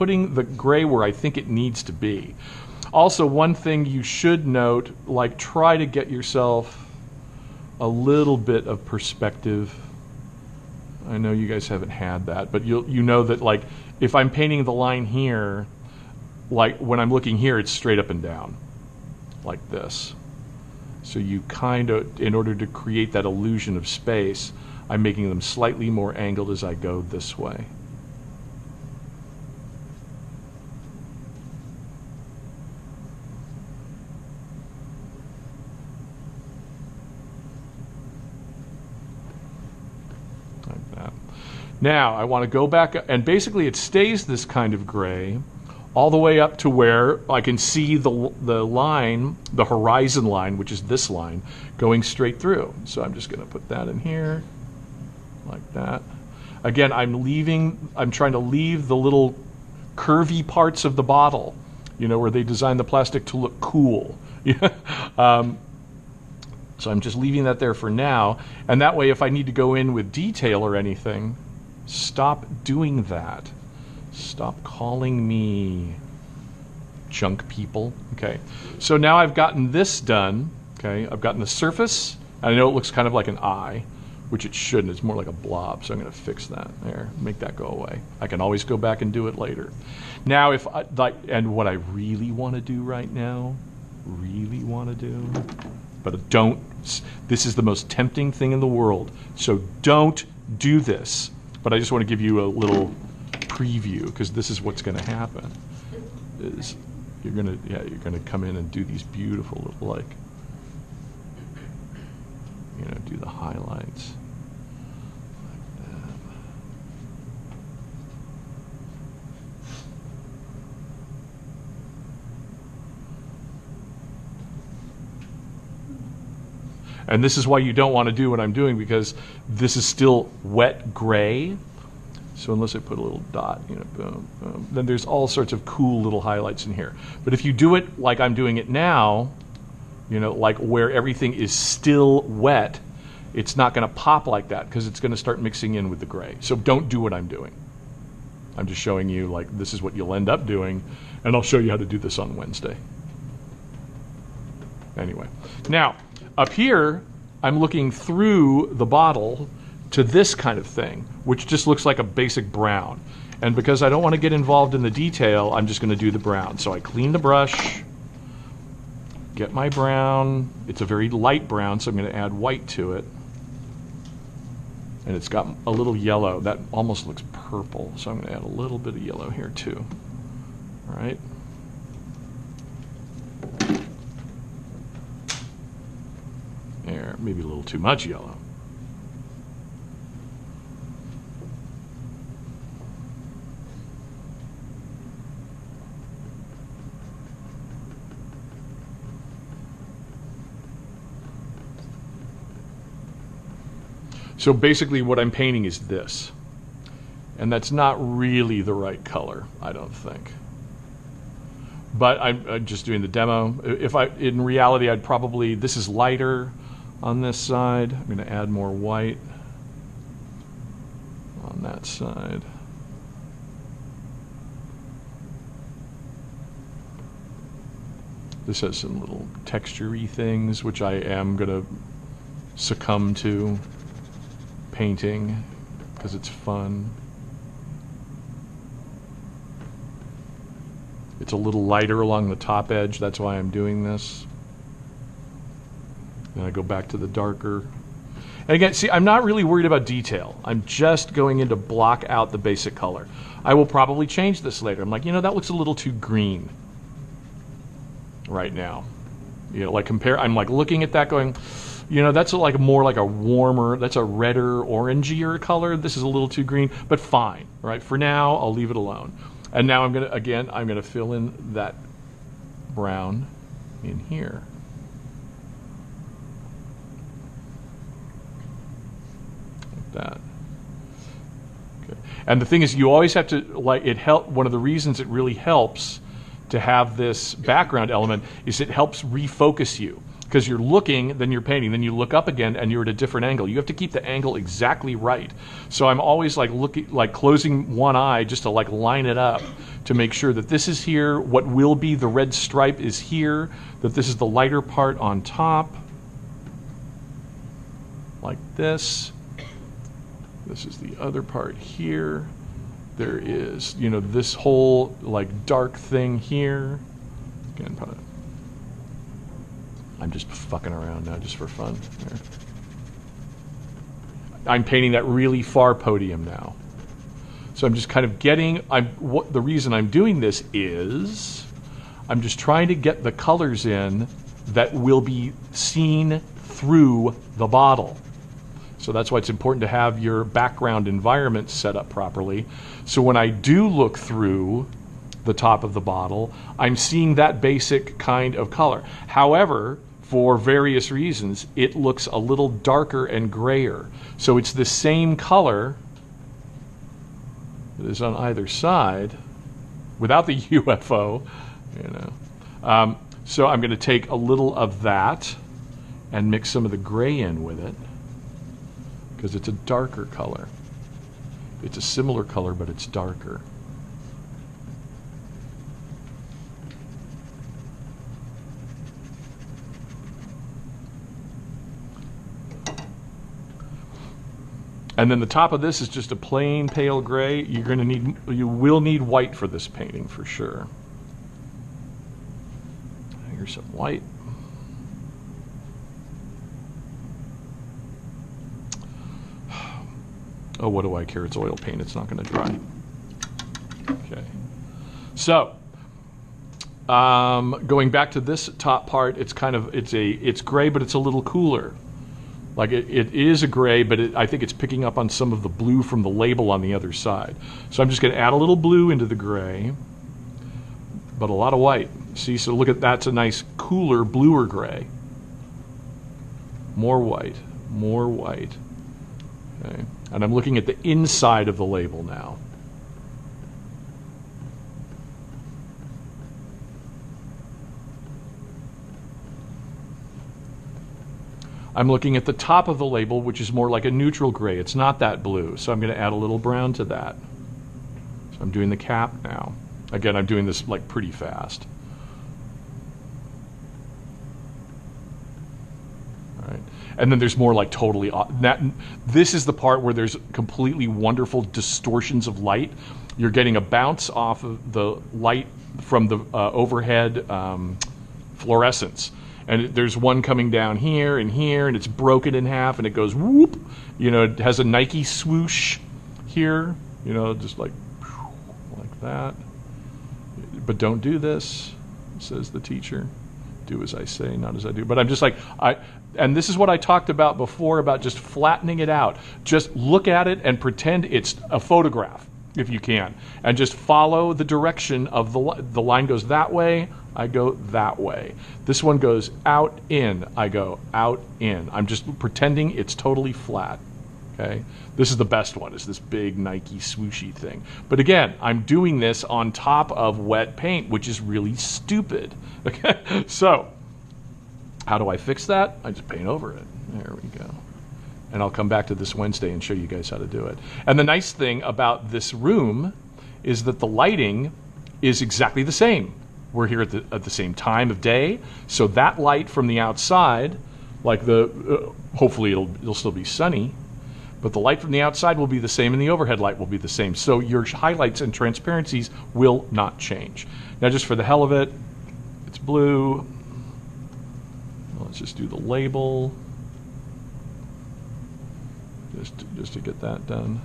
putting the gray where I think it needs to be. Also, one thing you should note, like try to get yourself a little bit of perspective. I know you guys haven't had that, but you know that like if I'm painting the line here, like when I'm looking here, it's straight up and down, like this. So you kind of, in order to create that illusion of space, I'm making them slightly more angled as I go this way. Like that. Now I want to go back, and basically it stays this kind of gray all the way up to where I can see the line, the horizon line, which is this line, going straight through. So I'm just going to put that in here, like that. Again, I'm trying to leave the little curvy parts of the bottle, you know, where they designed the plastic to look cool. So I'm just leaving that there for now. And that way, if I need to go in with detail or anything, stop doing that. Stop calling me junk people. Okay, so now I've gotten this done. Okay, I've gotten the surface. I know it looks kind of like an eye, which it shouldn't. It's more like a blob. So I'm going to fix that there, make that go away. I can always go back and do it later. Now, if I like, and what I really want to do right now, but don't. This is the most tempting thing in the world. So don't do this. But I just want to give you a little preview, because this is what's going to happen. Is you're going to come in and do these beautiful little, like, you know, do the highlights like that. And this is why you don't want to do what I'm doing, because this is still wet gray. So unless I put a little dot, you know, boom, boom, then there's all sorts of cool little highlights in here. But if you do it like I'm doing it now, you know, like where everything is still wet, it's not going to pop like that, because it's going to start mixing in with the gray. So don't do what I'm doing. I'm just showing you, like, this is what you'll end up doing, and I'll show you how to do this on Wednesday. Anyway, now up here, I'm looking through the bottle to this kind of thing, which just looks like a basic brown. And because I don't want to get involved in the detail, I'm just going to do the brown. So I clean the brush, get my brown. It's a very light brown, so I'm going to add white to it. And it's got a little yellow. That almost looks purple, so I'm going to add a little bit of yellow here too. All right. There, maybe a little too much yellow. So basically what I'm painting is this. And that's not really the right color, I don't think. But I'm just doing the demo. In reality, I'd probably, this is lighter on this side. I'm going to add more white on that side. This has some little texture-y things, which I am going to succumb to painting because it's fun. It's a little lighter along the top edge, that's why I'm doing this. Then I go back to the darker. And again, see, I'm not really worried about detail. I'm just going in to block out the basic color. I will probably change this later. I'm like, you know, that looks a little too green right now. You know, like I'm like looking at that going, you know, that's like more like a warmer, that's a redder, orangier color. This is a little too green, but fine, right? For now, I'll leave it alone. And now I'm gonna fill in that brown in here. Like that. Okay. And the thing is, you always have to, like, one of the reasons it really helps to have this background element is it helps refocus you. because you're looking, then you're painting, then you look up again, and you're at a different angle. You have to keep the angle exactly right. So I'm always like looking, like closing one eye just to like line it up to make sure that this is here, what will be the red stripe is here, that this is the lighter part on top, like this. This is the other part here. There is, you know, this whole like dark thing here. Again, I'm just fucking around now just for fun. There. I'm painting that really far podium now. So I'm just kind of getting, the reason I'm doing this is I'm just trying to get the colors in that will be seen through the bottle. So that's why it's important to have your background environment set up properly. So when I do look through the top of the bottle, I'm seeing that basic kind of color. However, for various reasons, it looks a little darker and grayer. So it's the same color that is on either side without the UFO, you know. So I'm going to take a little of that and mix some of the gray in with it, because it's a darker color. It's a similar color, but it's darker. And then the top of this is just a plain pale gray. You will need white for this painting for sure. Here's some white. Oh, what do I care? It's oil paint. It's not going to dry. Okay. So, going back to this top part, it's gray, but it's a little cooler. Like it is a gray, but I think it's picking up on some of the blue from the label on the other side. So I'm just going to add a little blue into the gray, but a lot of white. See, so look at that's a nice cooler, bluer gray. More white, more white. Okay. And I'm looking at the inside of the label now. I'm looking at the top of the label, which is more like a neutral gray. It's not that blue, so I'm going to add a little brown to that. So I'm doing the cap now. Again, I'm doing this like pretty fast. All right. And then there's more like totally, this is the part where there's completely wonderful distortions of light. You're getting a bounce off of the light from the overhead fluorescence. And there's one coming down here, and it's broken in half, and it goes whoop. You know, it has a Nike swoosh here, you know, just like that. But don't do this, says the teacher. Do as I say, not as I do. But I'm just like, and this is what I talked about before about just flattening it out. Just look at it and pretend it's a photograph, if you can. And just follow the direction of the line goes that way, I go that way. This one goes out, in, I go out, in. I'm just pretending it's totally flat, okay? This is the best one, is this big Nike swooshy thing. But again, I'm doing this on top of wet paint, which is really stupid, okay? So, how do I fix that? I just paint over it. There we go. And I'll come back to this Wednesday and show you guys how to do it. And the nice thing about this room is that the lighting is exactly the same. We're here at the same time of day, so that light from the outside, like hopefully it'll still be sunny, but the light from the outside will be the same and the overhead light will be the same. So your highlights and transparencies will not change. Now just for the hell of it, it's blue. Let's just do the label. Just to get that done.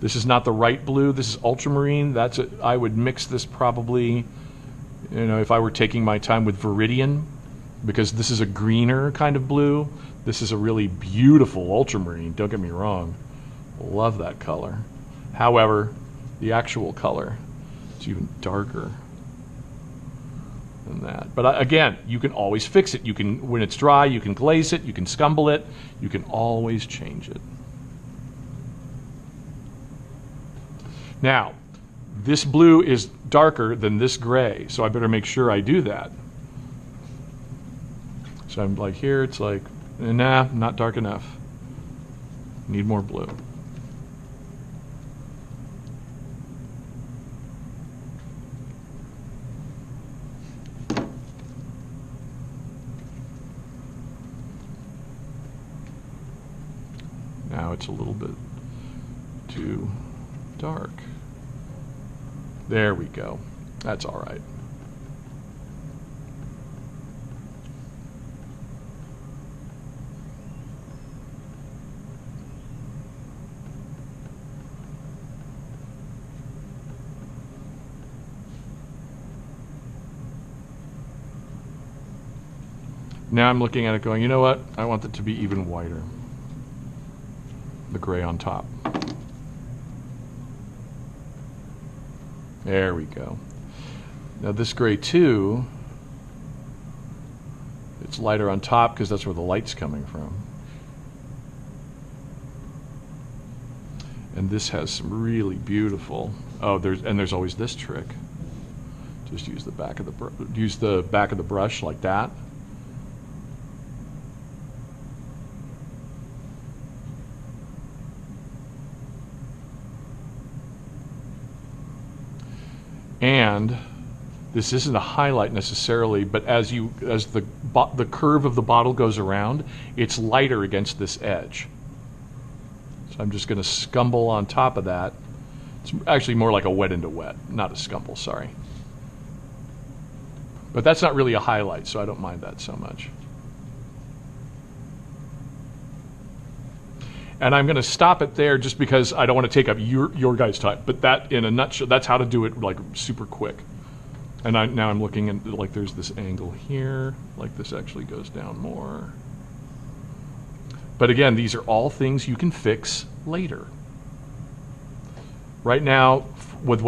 This is not the right blue. This is ultramarine. I would mix this probably, you know, if I were taking my time with Viridian, because this is a greener kind of blue. This is a really beautiful ultramarine. Don't get me wrong. Love that color. However, the actual color is even darker than that. But again, you can always fix it. You can, when it's dry, you can glaze it. You can scumble it. You can always change it. Now, this blue is darker than this gray, so I better make sure I do that. So I'm like here, it's like, nah, not dark enough. Need more blue. Now it's a little bit too dark. There we go. That's all right. Now I'm looking at it going, you know what? I want it to be even whiter. The gray on top. There we go. Now this gray too, it's lighter on top because that's where the light's coming from. And this has some really beautiful, there's always this trick. Just use the back of the brush like that. And this isn't a highlight necessarily, but as the curve of the bottle goes around, it's lighter against this edge. So I'm just going to scumble on top of that. It's actually more like a wet into wet, not a scumble, sorry. But that's not really a highlight, so I don't mind that so much. And I'm going to stop it there just because I don't want to take up your guys' time. But that, in a nutshell, that's how to do it like super quick. And now I'm looking at, like, there's this angle here. Like this actually goes down more. But again, these are all things you can fix later. Right now, with